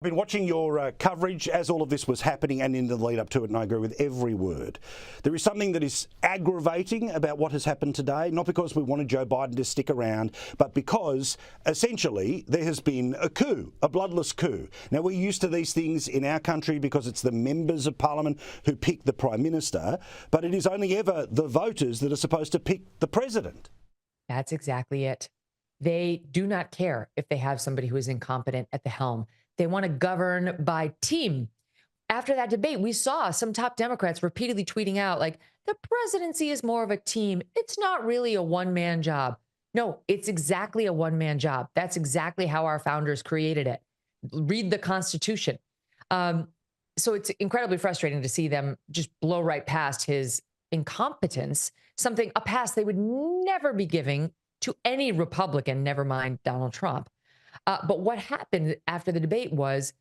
I've been watching your coverage as all of this was happening and in the lead up to it, and I agree with every word. There is something that is aggravating about what has happened today, not because we wanted Joe Biden to stick around, but because essentially there has been a coup, a bloodless coup. Now, we're used to these things in our country because it's the members of parliament who pick the Prime Minister, but it is only ever the voters that are supposed to pick the president. That's exactly it. They do not care if they have somebody who is incompetent at the helm. They want to govern by team. After that debate, we saw some top Democrats repeatedly tweeting out, like, the presidency is more of a team. It's not really a one-man job. No, it's exactly a one-man job. That's exactly how our founders created it. Read the Constitution. So it's incredibly frustrating to see them just blow right past his incompetence, a pass they would never be giving to any Republican, never mind Donald Trump. But what happened after the debate was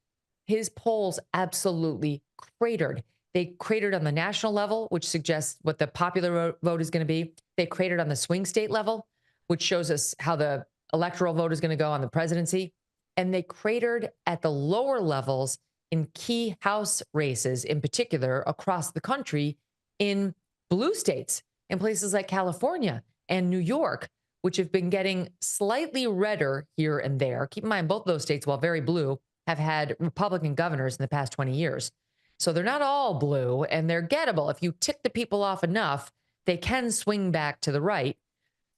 his polls absolutely cratered. They cratered on the national level, which suggests what the popular vote is going to be. They cratered on the swing state level, which shows us how the electoral vote is going to go on the presidency. And they cratered at the lower levels in key House races, in particular across the country, in blue states, in places like California and New York, which have been getting slightly redder here and there. Keep in mind, both those states, while very blue, have had Republican governors in the past 20 years. So they're not all blue, and they're gettable. If you tick the people off enough, they can swing back to the right.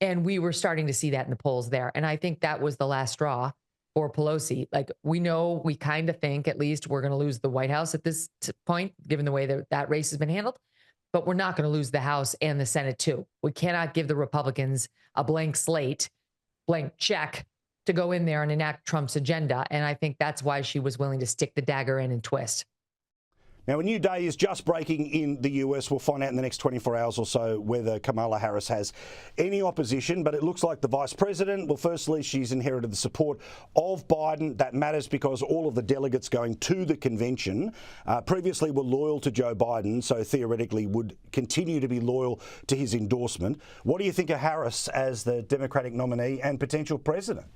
And we were starting to see that in the polls there. And I think that was the last straw for Pelosi. Like, we kind of think at least we're going to lose the White House at this point, given the way that race has been handled. But we're not going to lose the House and the Senate, too. We cannot give the Republicans a blank slate, blank check to go in there and enact Trump's agenda. And I think that's why she was willing to stick the dagger in and twist. Now, a new day is just breaking in the US. We'll find out in the next 24 hours or so whether Kamala Harris has any opposition, but it looks like the vice president, well, firstly, she's inherited the support of Biden. That matters because all of the delegates going to the convention previously were loyal to Joe Biden, so theoretically would continue to be loyal to his endorsement. What do you think of Harris as the Democratic nominee and potential president?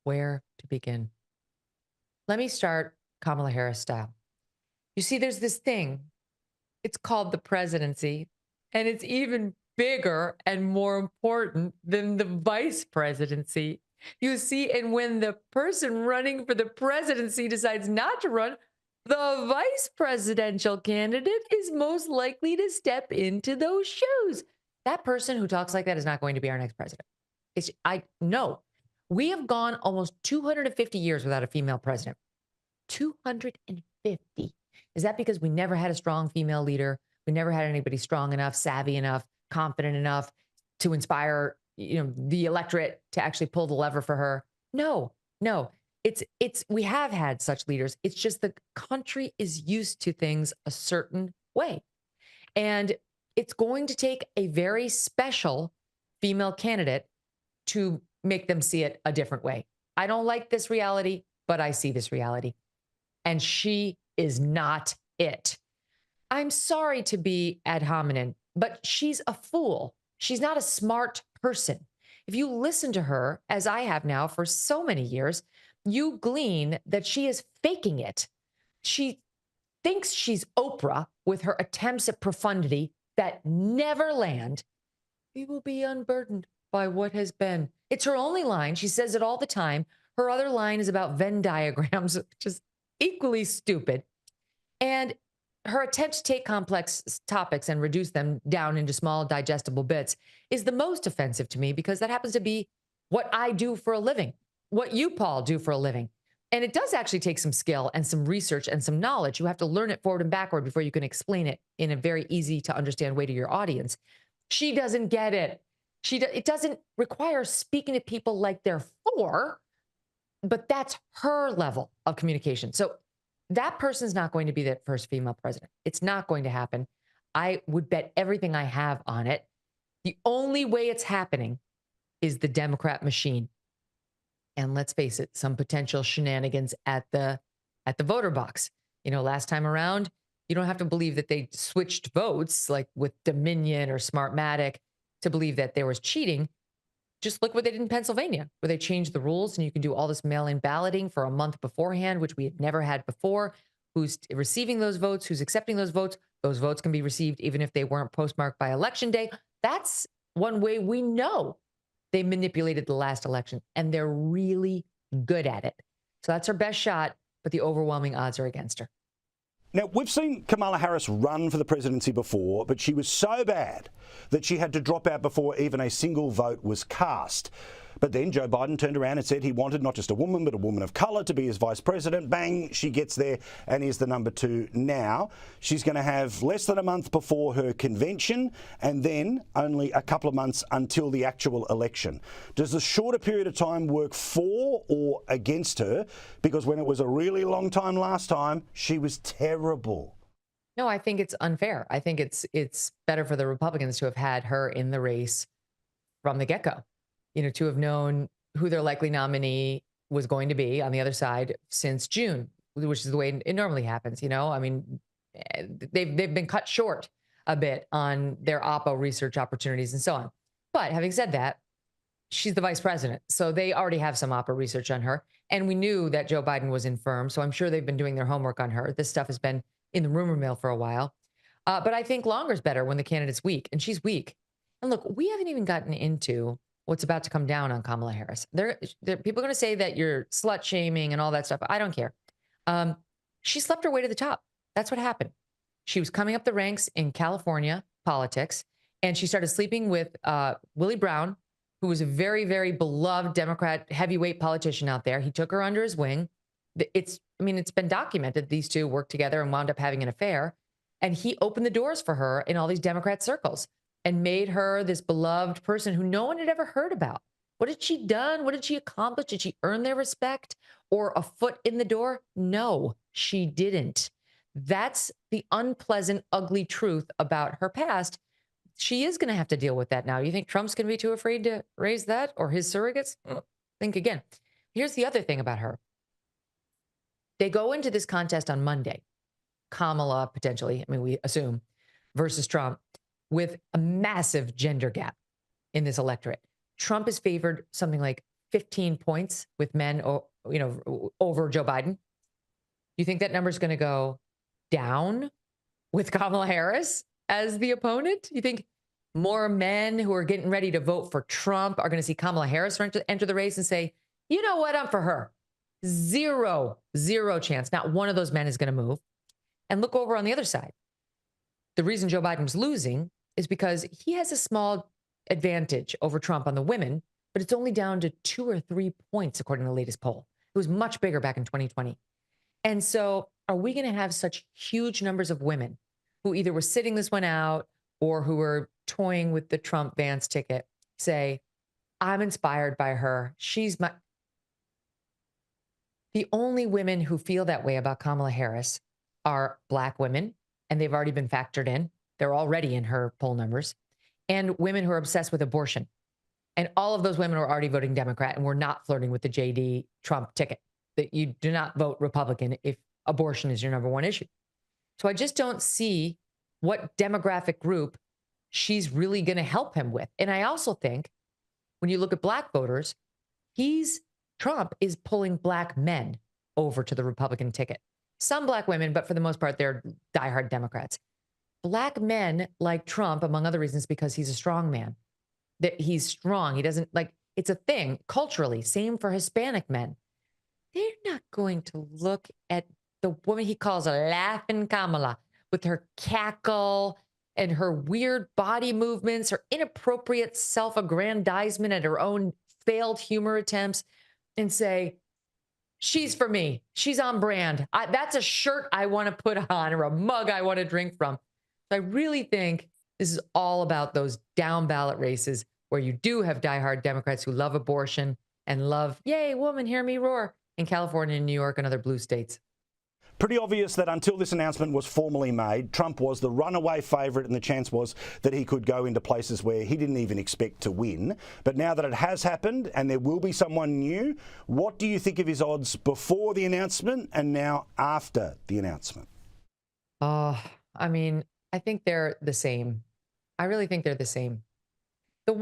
Where to begin? Let me start Kamala Harris style. You see, there's this thing. It's called the presidency, and it's even bigger and more important than the vice presidency. You see, and when the person running for the presidency decides not to run, the vice presidential candidate is most likely to step into those shoes. That person who talks like that is not going to be our next president. I know. We have gone almost 250 years without a female president. 250. Is that because we never had a strong female leader? We never had anybody strong enough, savvy enough, confident enough to inspire, the electorate to actually pull the lever for her? No. We have had such leaders. It's just the country is used to things a certain way. And it's going to take a very special female candidate to make them see it a different way. I don't like this reality, but I see this reality. And she is not it. I'm sorry to be ad hominem, but she's a fool. She's not a smart person. If you listen to her, as I have now for so many years, you glean that she is faking it. She thinks she's Oprah with her attempts at profundity that never land. We will be unburdened by what has been. It's her only line. She says it all the time. Her other line is about Venn diagrams, which is equally stupid. And her attempt to take complex topics and reduce them down into small, digestible bits is the most offensive to me, because that happens to be what I do for a living, what you, Paul, do for a living. And it does actually take some skill and some research and some knowledge. You have to learn it forward and backward before you can explain it in a very easy to understand way to your audience. She doesn't get it. It doesn't require speaking to people like they're four, but that's her level of communication. So that person's not going to be the first female president. It's not going to happen. I would bet everything I have on it. The only way it's happening is the Democrat machine. And let's face it, some potential shenanigans at the voter box. Last time around, you don't have to believe that they switched votes like with Dominion or Smartmatic to believe that there was cheating. just look what they did in Pennsylvania, where they changed the rules and you can do all this mail-in balloting for a month beforehand, which we had never had before. Who's receiving those votes? Who's accepting those votes? Those votes can be received even if they weren't postmarked by election day. That's one way we know they manipulated the last election, and they're really good at it. So that's her best shot, but the overwhelming odds are against her. Now, we've seen Kamala Harris run for the presidency before, but she was so bad that she had to drop out before even a single vote was cast. But then Joe Biden turned around and said he wanted not just a woman, but a woman of colour to be his vice president. Bang, she gets there and is the number 2 now. She's going to have less than a month before her convention and then only a couple of months until the actual election. Does the shorter period of time work for or against her? Because when it was a really long time last time, she was terrible. No, I think it's unfair. I think it's better for the Republicans to have had her in the race from the get-go. You know, to have known who their likely nominee was going to be on the other side since June, which is the way it normally happens. You know, I mean, they've been cut short a bit on their Oppo research opportunities and so on. But having said that, she's the vice president, so they already have some Oppo research on her. And we knew that Joe Biden was infirm, so I'm sure they've been doing their homework on her. This stuff has been in the rumor mill for a while. But I think longer is better when the candidate's weak, and she's weak. And look, we haven't even gotten into what's about to come down on Kamala Harris. People are going to say that you're slut shaming and all that stuff. I don't care. She slept her way to the top. That's what happened. She was coming up the ranks in California politics, and she started sleeping with Willie Brown, who was a very, very beloved Democrat heavyweight politician out there. He took her under his wing. It's been documented. These two worked together and wound up having an affair. And he opened the doors for her in all these Democrat circles and made her this beloved person who no one had ever heard about. What had she done? What did she accomplish? Did she earn their respect or a foot in the door? No, she didn't. That's the unpleasant, ugly truth about her past. She is going to have to deal with that now. You think Trump's going to be too afraid to raise that, or his surrogates? Think again. Here's the other thing about her. They go into this contest on Monday, Kamala potentially, we assume, versus Trump, with a massive gender gap in this electorate. Trump is favored something like 15 points with men, over Joe Biden. You think that number is going to go down with Kamala Harris as the opponent? You think more men who are getting ready to vote for Trump are going to see Kamala Harris enter the race and say, you know what, I'm for her? Zero chance. Not one of those men is going to move. And look over on the other side. The reason Joe Biden's losing is because he has a small advantage over Trump on the women, but it's only down to 2 or 3 points, according to the latest poll. It was much bigger back in 2020. And so are we going to have such huge numbers of women who either were sitting this one out or who were toying with the Trump Vance ticket say, I'm inspired by her. She's my... The only women who feel that way about Kamala Harris are Black women, and they've already been factored in. They're already in her poll numbers, and women who are obsessed with abortion. And all of those women are already voting Democrat and we're not flirting with the JD Trump ticket. That you do not vote Republican if abortion is your number one issue. So I just don't see what demographic group she's really going to help him with. And I also think when you look at Black voters, Trump is pulling Black men over to the Republican ticket. Some Black women, but for the most part, they're diehard Democrats. Black men like Trump, among other reasons, because he's a strong man. That he's strong. He doesn't it's a thing culturally. Same for Hispanic men. They're not going to look at the woman he calls a laughing Kamala with her cackle and her weird body movements, her inappropriate self-aggrandizement at her own failed humor attempts and say, she's for me. She's on brand. That's a shirt I want to put on or a mug I want to drink from. So I really think this is all about those down ballot races where you do have diehard Democrats who love abortion and love, yay, woman, hear me roar, in California and New York and other blue states. Pretty obvious that until this announcement was formally made, Trump was the runaway favourite and the chance was that he could go into places where he didn't even expect to win. But now that it has happened and there will be someone new, what do you think of his odds before the announcement and now after the announcement? I think they're the same. I really think they're the same.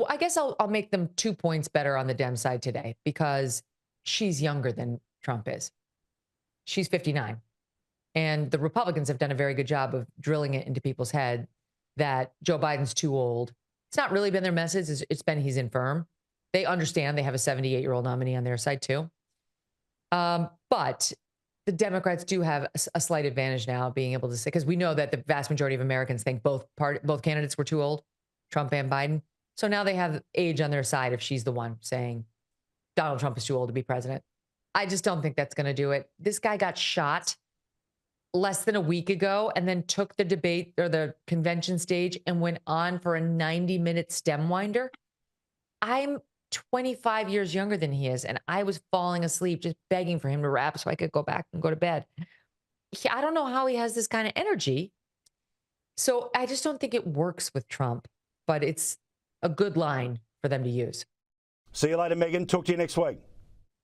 I guess I'll make them 2 points better on the Dem side today because she's younger than Trump is. She's 59. And the Republicans have done a very good job of drilling it into people's head that Joe Biden's too old. It's not really been their message. It's been he's infirm. They understand they have a 78-year-old nominee on their side too. But the Democrats do have a slight advantage now being able to say, because we know that the vast majority of Americans think both candidates were too old, Trump and Biden. So now they have age on their side if she's the one saying Donald Trump is too old to be president. I just don't think that's going to do it. This guy got shot less than a week ago and then took the debate or the convention stage and went on for a 90-minute stem winder. I'm 25 years younger than he is, and I was falling asleep just begging for him to wrap so I could go back and go to bed. I don't know how he has this kind of energy. So I just don't think it works with Trump, but it's a good line for them to use. See you later, Megan. Talk to you next week.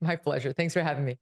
My pleasure. Thanks for having me.